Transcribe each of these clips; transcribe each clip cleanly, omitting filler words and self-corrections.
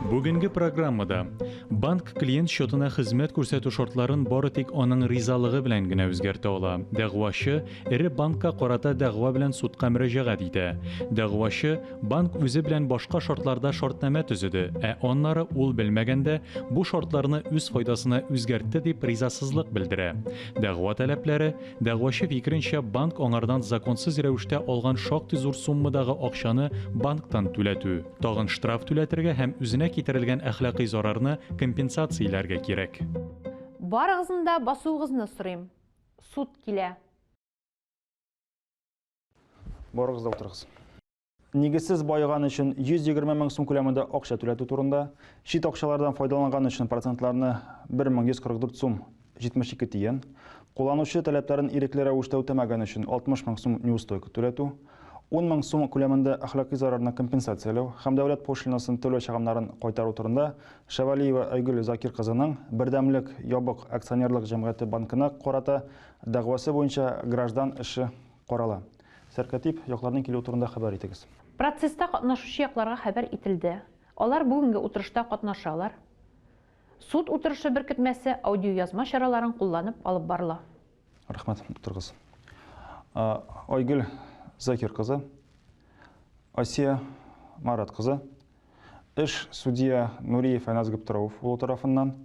Бүгінгі программада банк клиент шотына хезмәт күрсәтү шартларын бары тик аның ризалыгы белән генә үзгәртә ала. Дәгъвачы ире банкка карата дәгъва белән судка мөрәҗәгать итә. Дәгъвачы банк үзе белән башка шартларда шартнамә төзеде, аннары ул белмәгәндә бу шартларны үз файдасына үзгәртте дип ризасызлык белдерә. Дәгъва таләпләре дәгъвачы фикеренчә банк аңардан законсыз рәвештә алган шактый зур суммадагы акчаны банктан түләтү, тагын штраф түләтергә һәм үзенә китерелгән әхлакый зарарны компенсацияләргә кирәк. Барыгызны басуыгызны сорыйм. Суд килә. Барыгызда утырыгыз. Нигезсез байыган өчен 120 мең сум күләмендә акча түләтү турында, шит акчалардан файдаланган өчен процентларны 1144 сум 72 тиен, кулланучы таләпләрен ирекле рәвештә үтәмәгән өчен 60 мең сум неустойка түләтү, 10 мең сум күләмендә әхлакый зарарны компенсацияләү һәм дәүләт пошлинасын түләү чыгымнарын кайтару турында Шавалиева Айгөл Закир кызының бердәмлек ябык акционерлык җәмгыяте банкына карата дәгъвасы буенча граждан эше карала. Сәркәтип, якларның килү турында хәбәр итегез. Процесста катнашучы якларга хәбәр ителде. Алар бүгенге утырышта катнашалар. Суд утырышы беркетмәсе аудиоязма чараларын кулланып алып барыла. Рәхмәт, утырыгыз. Айгөл Закир кызы, Асия Марат кызы, эш судья Нуриев Айназ Гыптаров улы тарафыннан,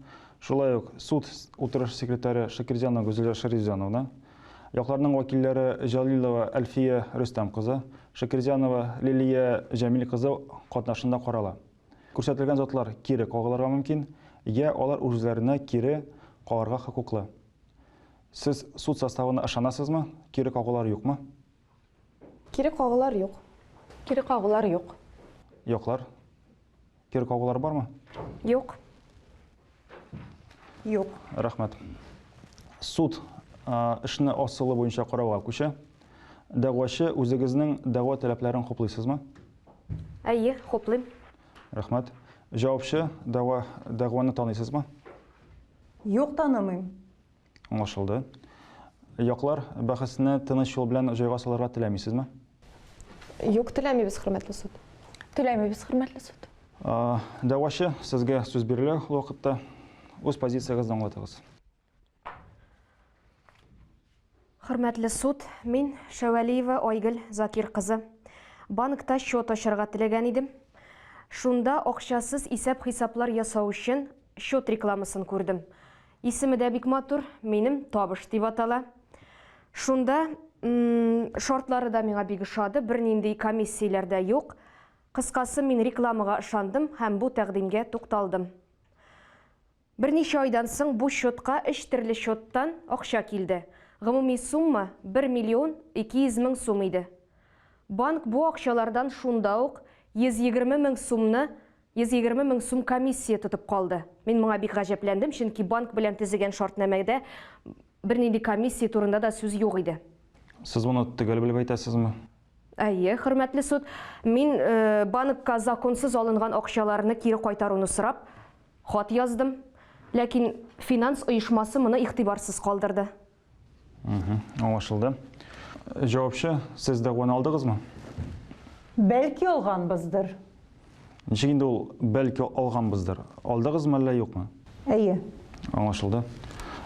шулай ук суд утырыш секретаре Шакирзянова Гүзәлия Шаризановна, якларның вакилләре Җалилова Әлфия Рөстәм кызы, Шакирзянова Лилия Җәмил кызы катнашында карала. Күрсәтелгән затлар кире кагылырга мөмкин, я алар үзләренә кире кагарга хокуклы. Сез суд составына ышанасызмы? Кире кагылар юкмы? Кире кагылар юк. Кире кагылар юк. Юклар. Кире кагылар бармы? Юк. Юк. Рәхмәт. Суд эшне асылы буенча карауга күчә. Дәгъвачы үзегезнең дәгъва таләпләрен хуплыйсызмы? Әйе, хуплыйм. Рәхмәт. Җавапчы дәгъваны таныйсызмы? Юк, танымыйм. Аңлашылды. Яклар бәхәсне тыныч юл белән җайга салырга теләмисезме? Юк, теләмибез, хөрмәтле суд. Теләмибез, хөрмәтле суд. Дәгъвачы, сезгә сүз бирелә ул вакытта үз позициягызны аңлатыгыз. Хөрмәтле суд, мин Шавалиева Айгөл Закир кызы. Банкта счет ачарга теләгән идем. Шунда акчасыз исәп-хисаплар ясау өчен счет рекламасын күрдем. Исеме дә бик матур, минем табыш дип атала. Шунда шартлары да миңа бик ошады, бернинди комиссияләр дә юк. Кыскасы, мин рекламага ышандым һәм бу тәкъдимгә тукталдым. Берничә айдан соң бу счетка 3 төрле счеттан акча килде. Гомуми сумма 1 миллион 200 мең сум иде. Банк бу акчалардан шунда ук 120 мең сум комиссия тотып калды. Мин моңа бик гаҗәпләндем, чөнки банк белән төзегән шартнамәдә бернинди комиссия турында да сүз юк иде. Сез моны төгәл белеп әйтәсезме? Әйе, хөрмәтле суд, мин банкка законсыз алынган акчаларны кире кайтаруны сорап, хат яздым, ләкин финанс оешмасы моны игътибарсыз калдырды. Аңлашылды. Җавапчы, сез дәгъваны алдыгызмы? Бәлки алганбыздыр. Ничек инде ул бәлки алганбыздыр? Алдыгызмы әллә юкмы? Әйе. Аңлашылды.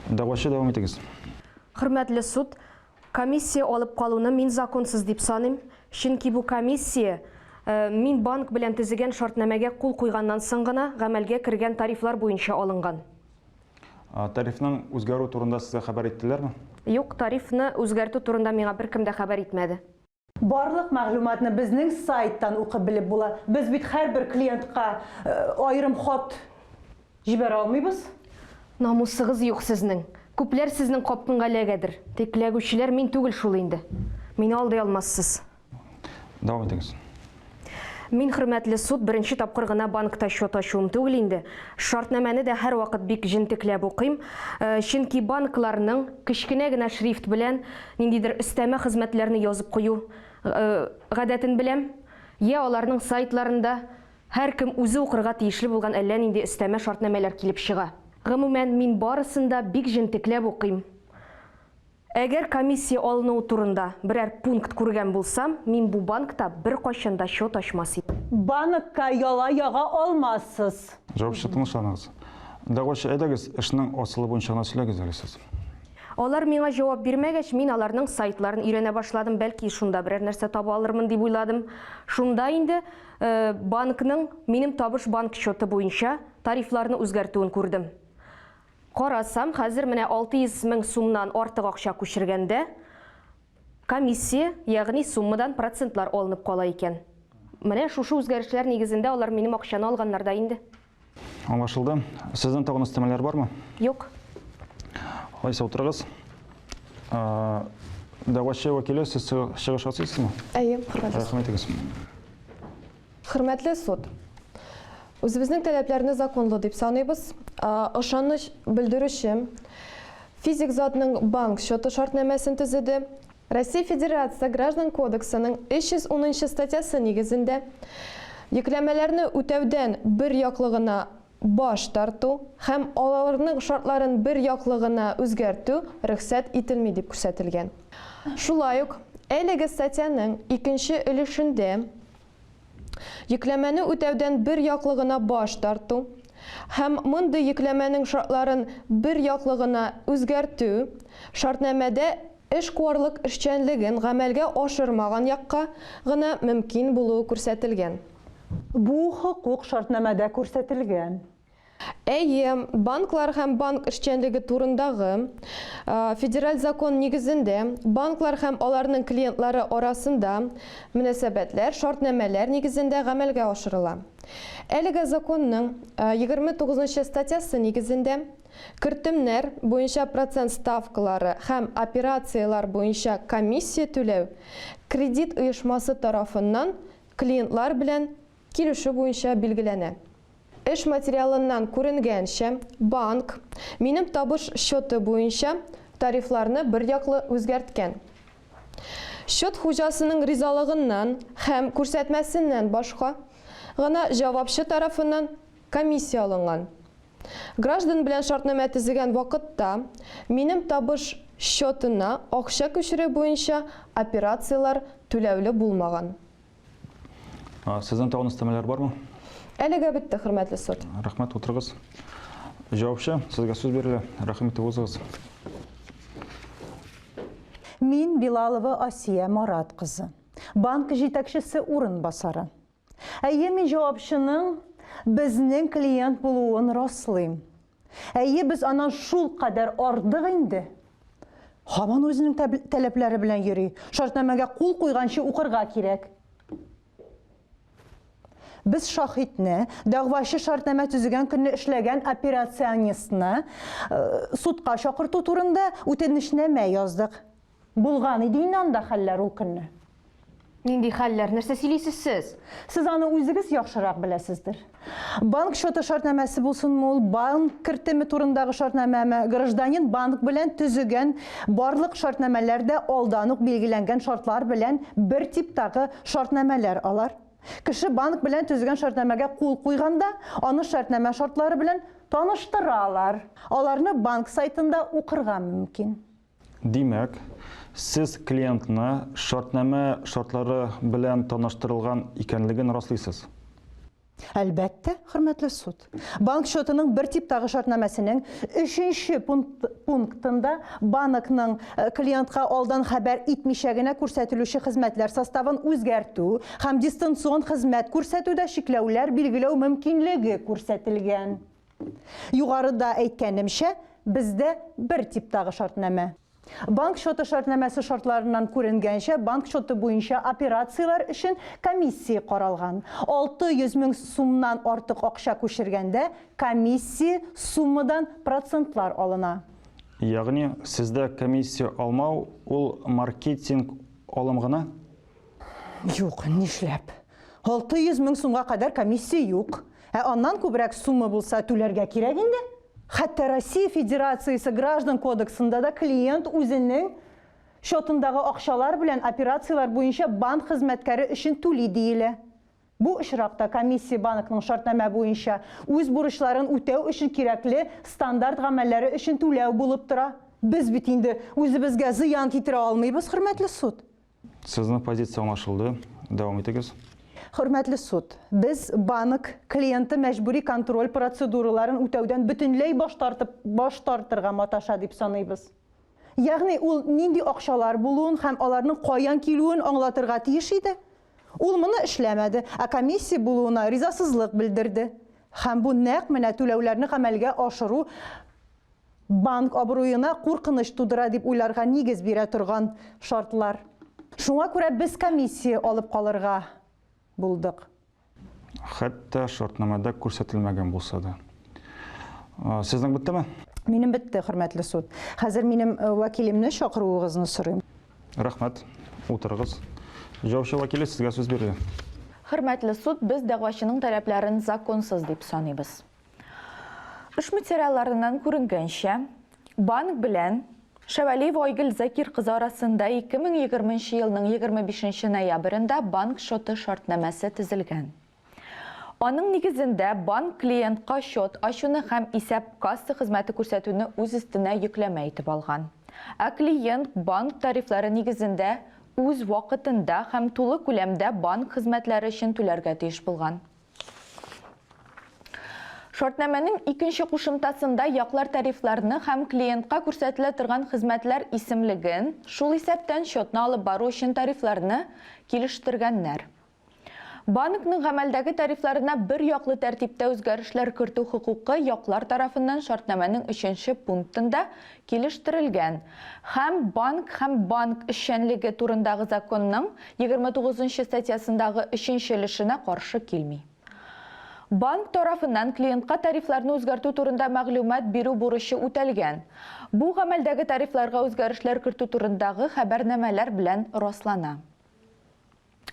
Дәгъвачы, дәвам итегез. Хөрмәтле суд, комиссия алып калуны мин законсыз дип саныйм, чөнки бу комиссия мин банк белән төзегән шартнамәгә кул куйганнан соң гына гамәлгә кергән тарифлар буенча алынган. Тарифның үзгәрү турында сезгә хәбәр иттеләрме? Юк, тарифны үзгәртү турында миңа беркем дә хәбәр итмәде. Барлык мәгълүматны безнең сайттан укып белеп була. Без бит һәрбер клиентка айрым хат җибәрә алмыйбыз. Намусыгыз юк сезнең. Күпләр сезнең капкаңга ләгәдер. Тик ләгүчеләр мин түгел шул инде. Мине алдай алмассыз. Дәвам итегез. Мин, хөрмәтле суд, беренче тапкыр гына банкта счет ачуым түгел инде. Шартнамәне дә һәр вакыт бик җентекләп укыйм, чөнки банкларның кечкенә генә шрифт белән ниндидер өстәмә хезмәтләрне язып кую гадәтен беләм. Я аларның сайтларында һәркем үзе укырга тиешле булган әллә нинди өстәмә шартнамәләр килеп чыга. Гомумән, мин барысында бик җентекләп укыйм. Әгәр комиссия алыну турында берәр пункт күргән булсам, мин бу банкта бер кайчанда счет ачмас идем. Банкка яла яга алмассыз. Жауапчы тынычланыгыз. Дәгъвачы, әйдәгез, эшнең асылы буенча гына сөйләгез әле сез. Алар миңа җавап бирмәгәч, мин аларның сайтларын өйрәнә башладым, бәлки шунда берәр нәрсә таба алырмын дип уйладым. Шунда инде банкның минем табыш банк счеты буенча тарифларны үзгәртүен күрдем. Карасам, хәзер менә 600 мең сумнан артык акча күчергәндә комиссия, ягъни суммадан процентлар алынып кала икән. Менә шушы үзгәрешләр нигезендә алар минем акчаны алганнар да инде. Аңлашылды. Сездән тагын өстәмәләр бармы? Юк. Айса, утырыгыз. Дәгъвачы вәкиле, сез чыгыш ясыйсызмы? Әйе, хөрмәтле. Рәхмәт итегез. Хөрмәтле суд. Үзебезнең таләпләрне законлы дип саныйбыз. Ышаныч белдерүчем физик затның банк счеты шартнамәсен төзеде. Россия Федерация Граждан кодексының 310 статьясы нигезендә йөкләмәләрне үтәүдән бер яклыгына баш тарту һәм аларның шартларын бер яклыгына үзгәртү рөхсәт ителми дип күрсәтелгән. Шулай ук әлеге статьяның 2нче өлешендә йөкләмәне үтәүдән бер яклыгына баш тарту һәм мондый йөкләмәнең шартларын бер яклыгына үзгәртү шартнамәдә эшкуарлык эшчәнлеген гамәлгә ашырмаган якка гына мөмкин булуы күрсәтелгән. Бу хукук шартнамәдә күрсәтелгән. Әйе, банклар һәм банк эшчәнлеге турындагы федераль закон нигезендә банклар һәм аларның клиентлары арасында мөнәсәбәтләр шартнамәләр нигезендә гамәлгә ашырыла. Әлеге законның 29 статьясы нигезендә кертемнәр буенча процент ставкалары һәм операциялар буенча комиссия түләү кредит оешмасы тарафыннан клиентлар белән килешү буенча билгеләнә. Эш материалыннан күренгәнчә, банк минем табыш счеты буенча тарифларны бер яклы үзгәрткән. Счет хуҗасының ризалыгыннан һәм күрсәтмәсеннән башка гына җавапчы тарафыннан комиссия алынган. Граждан белән шартнамә төзегән вакытта минем табыш счетына акча күчерү буенча операциялар түләүле булмаган. Сездән тагын өстәмәләр бармы? Әлегә бетте, хөрмәтле суд. Рәхмәт, утырыгыз. Җавапчы, сезгә сүз бирелә. Рәхмәт итегез. Мин Билалова Асия Марат кызы. Банк җитәкчесе урынбасары. Әйе, мин җавапчының безнең клиент булуын раслыйм. Әйе, без анан шул кадәр ардык инде. Һаман үзенең таләпләре белән йөри. Шартнамәгә кул куйганчы укырга кирәк. Biz şahitni, dağvaşı şartnamə tüzügən künni işləyən operasyonistni sudqa şaqırtı turunda үтенішнәмә яздıq. Bulğan idi inanda xəllər ol künni. Нинди хәлләр, нәрсә сөйлисез сез? Siz аны үзегез яхшырак беләсездер. Банк счеты шартнамәсе булсынмы ул, банк кертеме турындагы шартнамәме, гражданин банк белән төзегән барлык шартнамәләрдә алдан ук билгеләнгән шартлар белән бер типтагы шартнамәләр алар. Кеше банк белән төзегән шартнамәгә кул куйганда, аны шартнамә шартлары белән таныштыралар. Аларны банк сайтында укырга мөмкин. Димәк, сез клиентны шартнамә шартлары белән таныштырылган икәнлеген раслыйсыз. Әлбәттә, хөрмәтле суд. Банк счетының бер типтагы шартнамәсенең 3нче пунктында банкның клиентка алдан хәбәр итмичә генә күрсәтелүче хезмәтләр составын үзгәртү һәм дистанцион хезмәт күрсәтүдә шикләүләр билгеләү мөмкинлеге күрсәтелгән. Югарыда әйткәнемчә, бездә бер типтагы шартнамә. Банк счеты шартнамәсе шартларынан күренгәнчә, банк счеты буенча операциялар өчен комиссия каралган. 600 мең сумнан артык акча күчергәндә комиссия суммадан процентлар алына. Ягъни, сездә комиссия алмау ул маркетинг алым гына? Юк, нишләп? 600 мең сумга кадәр комиссия юк. Аннан күбрәк сумма булса түләргә кирәк инде. Хәтта Россия Федерациясе Граждан кодексында да клиент үзенең счетындагы акчалар белән операциялар буенча банк хезмәткәре өчен түли диелә. Бу очракта комиссия банкның шартнамә буенча үз бурычларын үтәү өчен кирәкле стандарт гамәлләре өчен түләү булып тора. Біз бит инде үзебезгә зыян китерә алмыйбыз, хөрмәтле суд. Сезнең позиция аңлашылды. Дәвам итегез. Хөрмәтле суд, біз банк клиенты мәҗбүри контроль процедураларын үтәүдән бөтенләй баш тартырга маташа дип саныйбыз. Ягъни ул нинди акчалар булуын һәм аларның каян килүен аңлатырга тиеш иде. Ул моны эшләмәде, ә комиссия булуына ризасызлык белдерде. Һәм бу нәкъ менә түләүләрне гамәлгә ашыру банк абруена куркыныч тудыра дип уйларга нигез бирә торган шартлар. Шуңа күрә без комиссия алып калырга булдык. Хәтта шартнамада күрсәтелмәгән булса да. Сезнең биттеме? Минем бетте, хөрмәтле суд. Хәзер минем вәкилемне чакыруыгызны сорыйм. Рәхмәт. Утырыгыз. Җаваплы вәкиле сезгә сүз бирә. Хөрмәтле суд, без дәгъвачының таләпләрен законсыз дип саныйбыз. Эш материалларыннан күренгәнчә, банк белән Шәвәлиев Айгөл Закир кызы арасында 2020 елның 25 ноябрендә банк шоты шартнамәсе төзелгән. Аның нигезендә банк клиентка шот ачуны һәм исәп касса хезмәте күрсәтүне үз өстенә йөкләмә итеп алган. Ә клиент банк тарифлары нигезендә үз вакытында һәм тулы күләмдә банк хезмәтләре өчен түләргә тиеш булган. Шартнамәнең икенче кушымтасында яклар тарифларны һәм клиентка күрсәтелә торган хезмәтләр исемлеген, шул исәптән шотны алып бару өчен тарифларны килештергәннәр. Банкның гамәлдәге тарифларына бер яклы тәртиптә үзгәрешләр кертү хукукы яклар тарафыннан шартнамәнең 3нче пунктында килештерелгән һәм банк эшчәнлеге турындагы законның 29 статьясындагы 3нче өлешенә каршы килми. Банк тарафыннан клиентка тарифларны үзгәртү турында мәгълүмат бирү бурычы үтәлгән. Бу гамәлдәге тарифларга үзгәрешләр кертү турындагы хәбәрнамәләр белән раслана.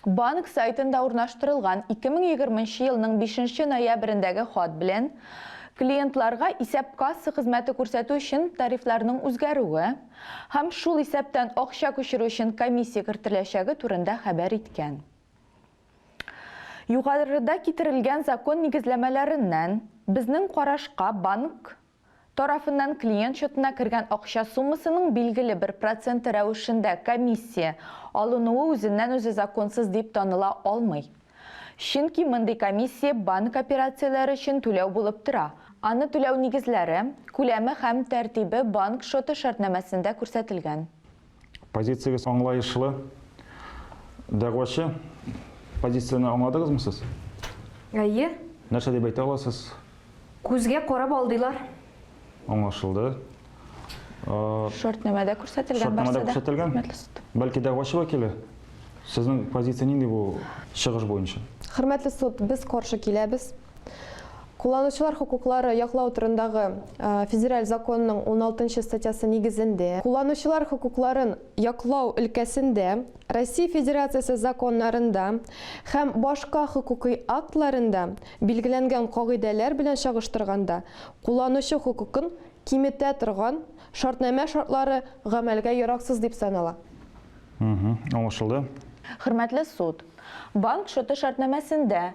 Банк сайтында урнаштырылган 2020 елның 5 ноябрендәге хат белән клиентларга исәп касса хезмәте күрсәтү өчен тарифларның үзгәрүе һәм шул исәптән акча күчерү өчен комиссия кертеләчәге турында хәбәр иткән. Югарыда китерелгән закон нигезләмәләреннән безнең карашка банк тарафыннан клиент шотына кергән акча суммасының билгеле 1% рәвешендә комиссия алынуы үзеннән-үзе законсыз дип таныла алмый. Чөнки мондый комиссия банк операцияләре өчен түләү булып тора. Аны түләү нигезләре, күләме һәм тәртибе банк шоты шартнамәсендә күрсәтелгән. Позициягез аңлаешлы. Дәгъвачы, позицияны аңладыгызмы сез? Әйе, Нәрсә дип әйтә аласыз? күзгә карап алдылар. Аңлашылды. Шартнамәдә күрсәтелгән Шартнамада барса да. күрсәтелгән? Хөрмәтле суд. Бәлки дәгъвачы вәкиле? Сезнең позиция нинди бу чыгыш буенча? Хөрмәтле суд, без каршы киләбез. Кулланучылар хукуклары яклау турындагы федераль законның 16 статьясы нигезендә кулланучылар хукукларын яклау өлкәсендә Россия Федерациясе законнарында һәм башка хукукый актларында билгеләнгән кагыйдәләр белән чагыштырганда кулланучы хукукын киметә торган шартнамә шартлары гамәлгә яраксыз дип санала. Аңлашылды. Хөрмәтле суд, банк шоты шартнамәсендә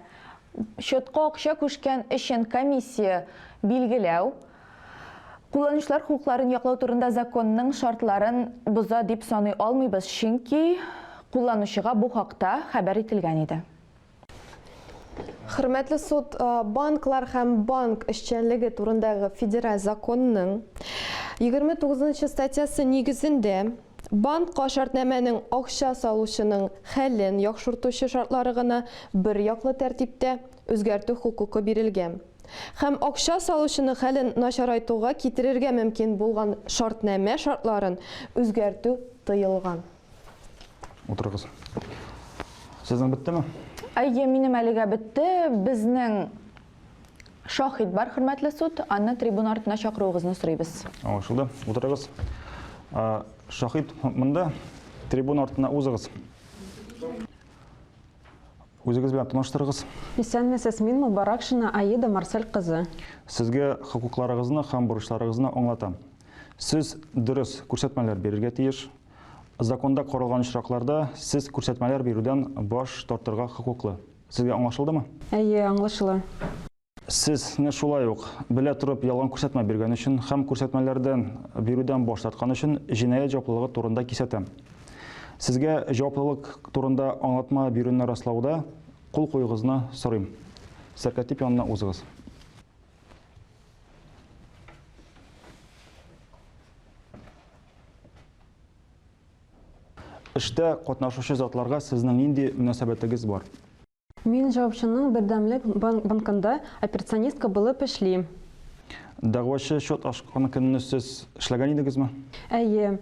шотка акча күчкән өчен комиссия билгеләү кулланучылар хукукларын яклау турында законның шартларын боза дип саный алмыйбыз, чөнки кулланучыга бу хакта хәбәр ителгән иде. Хөрмәтле суд, банклар һәм банк эшчәнлеге турындагы федераль законның 29 статьясы нигезендә банкка шартнамәнең акча салучының хәлен яхшыртучы шартлары гына бер яклы тәртиптә үзгәртү хукукы бирелгән. Һәм акча салучының хәлен начарайтуга китерергә мөмкин булган шартнамә шартларын үзгәртү тыелган. Утырыгыз. Сезнең биттеме? Әйе, минем әлегә бетте. Безнең шахид бар, хөрмәтле суд. Аны трибуна артына чакыруыгызны сорыйбыз. Аңлашылды. Утырыгыз. Шахид, монда трибуна артына узыгыз. Үзегез белән таныштырыгыз. Исәнмесез, мин Мубаракшина Аида Марсель кызы. Сезгә хукукларыгызны һәм бурычларыгызны аңлатам. Сез дөрес күрсәтмәләр бирергә тиеш. Законда каралган очракларда сез күрсәтмәләр бирүдән баш тартырга хукуклы. Сезгә аңлашылдымы? Әйе, аңлашыла. Сізне шулай ук белә торып ялган күрсәтмә биргән өчен һәм күрсәтмәләрдән бирүдән баш тарткан өчен җинаять җаваплылыгы турында кисәтәм. Сезгә җаваплылык турында аңлатма бирүне раслауда кул куюгызны сорыйм. Сәркәтип янына узыгыз. Эштә катнашучы затларга сезнең нинди мөнәсәбәтегез бар? Мин җавапчының бердәмлек банкында операционистка булып эшлим. Дәгъвачы счет ачкан көнне сез эшләгән идегезме? Әйе,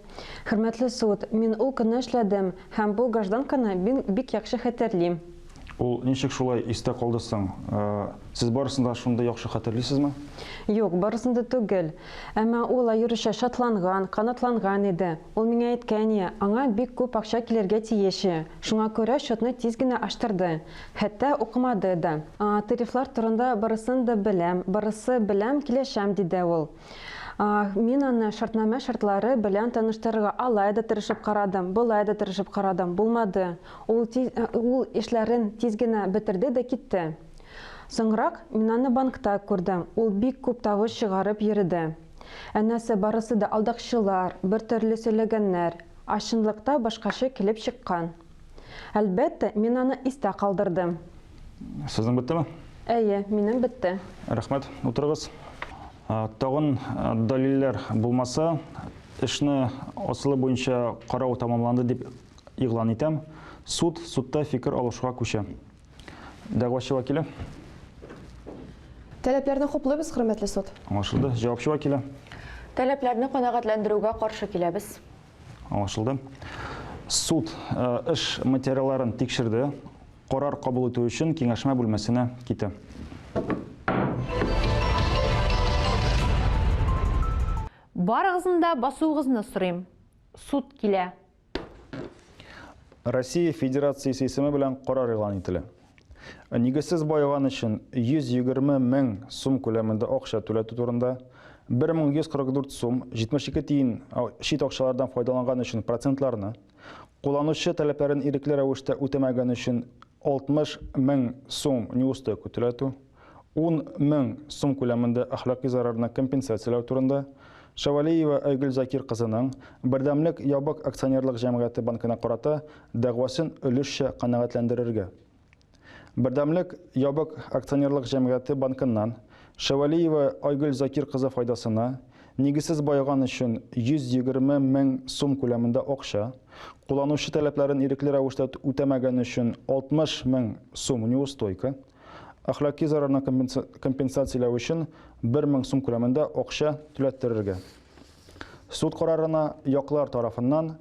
хөрмәтле суд, мин ул көнне эшләдем һәм бу гражданканы бик яхшы хәтерлим. Ул ничек шулай истә калды соң? Сез барысында шундый яхшы хәтерлисезме? Юк, барысында түгел. Әмма ул аеруча шатланган, канатланган иде. Ул миңа әйткәне, аңа бик күп акча килергә тиеше. Шуңа күрә счетны тиз генә ачтырды. Хәтта укымады да. Тарифлар турында барысын да беләм, барысы беләм килешәм диде ул. Мин аны шартнама шартлары белән таныштырырга алай да тырышып карадым, булай да тырышып карадым, булмады. Ул эшләрен тиз генә бетерде дә китте. Соңрак мин аны банкта күрдем. Ул бик күп тавыш чыгарып йөрде. Әнәсе барысы да алдакчылар, бер төрле сөйләгәннәр, ашынлыкта башкача килеп чыккан. Әлбәттә, мин аны истә калдырдым. Сезнең беттеме? Әйе, минем бетте. Рәхмәт, утырыгыз. Тагын дәлилләр булмаса, эшне асылы буенча карау тамамланды дип игълан итәм. Судта фикер алышуга күчә. Дәгъвачы вәкиле. Таләпләрне хуплыйбыз, хөрмәтле суд. Аңлашылды. Җавапчы вәкиле. Таләпләрне канәгатьләндерүгә каршы киләбез. Аңлашылды. Суд эш материалларын тикшерде. Карар кабул итү өчен киңәшмә бүлмәсенә китә. Барыгызны басуыгызны сорыйм. Суд килә. Россия Федерациясе исеме белән карар игълан ителә. Нигезсез байыган өчен 120 мең сум күләмендә акча түләтү турында 1144 сум 72 тиен шит акчалардан файдаланган өчен процентларны, кулланучы таләпләрен ирекле рәвештә үтәмәгән өчен 60 мең сум неустойка түләтү, 10 мең сум күләмендә әхлакый зарарны компенсацияләү турында Шавалиева Айгөл Закир кызының Бердәмлек ябык акционерлык җәмгыяте банкына карата дәгъвасын өлешчә канәгатьләндерергә. Бердәмлек ябык акционерлык җәмгыяте банкыннан Шавалиева Айгөл Закир кызы файдасына нигезсез байыган өчен 120 мең сум күләмендә акча, кулланучы таләпләрен ирекле рәвештә үтәмәгән өчен 60 мең сум неустойка, әхлакый зарарны компенсацияләү өчен 1000 сум күләмендә акча түләттерергә. Суд карарына яклар тарафыннан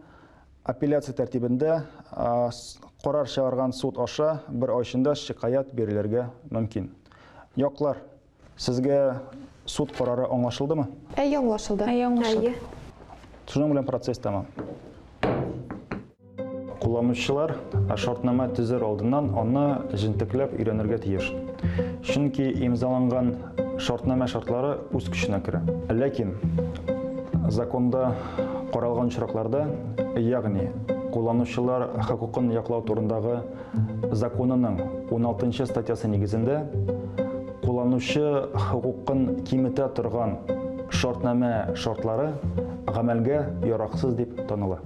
апелляция тәртибендә карар чыгарган суд аша бер ай эчендә шикаят бирелергә мөмкин. Яклар, сезгә суд карары аңлашылдымы? Әйе, аңлашылды. Әйе. Шуның белән процесс тәмам. Кулланучылар шартнама төзер алдыннан аны җентекләп өйрәнергә тиеш. Чөнки имзаланган шартнама шартлары үз көченә керә. Ләкин законда каралган очракларда, ягъни кулланучылар хокукын яклау турындагы законының 16 статьясы нигезендә кулланучы хокукын киметә торган шартнама шартлары гамәлгә яраксыз дип таныла.